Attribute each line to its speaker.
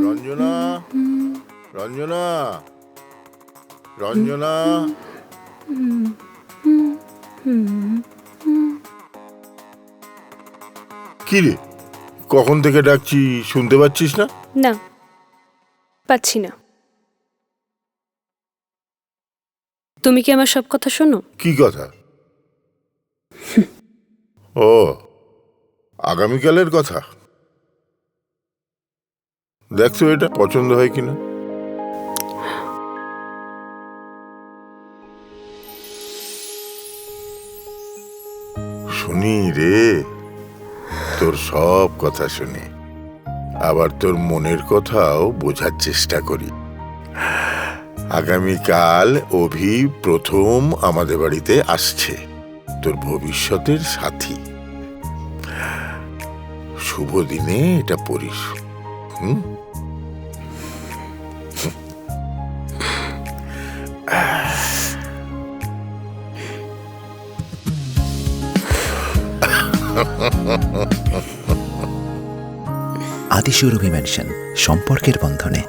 Speaker 1: রঞ্জনা, রঞ্জনা, রঞ্জনা। কি রে, কখন থেকে ডাকছি, শুনতে পাচ্ছিস না?
Speaker 2: না, পাচ্ছি না। তুমি কি আমার সব কথা শোনো?
Speaker 1: কি কথা? ও, আগামীকালের কথা। দেখছো এটা পছন্দ হয় কিনা। শুনি রে, তোর সব কথা শুনি, আবার তোর মনের কথাও বোঝার চেষ্টা করি। আগামীকাল অভি প্রথম আমাদের বাড়িতে আসছে, তোর ভবিষ্যতের সাথী। শুভ দিনে এটা পড়িস। হুম,
Speaker 3: আদি সুরভি ম্যানশন, সম্পর্কের বন্ধনে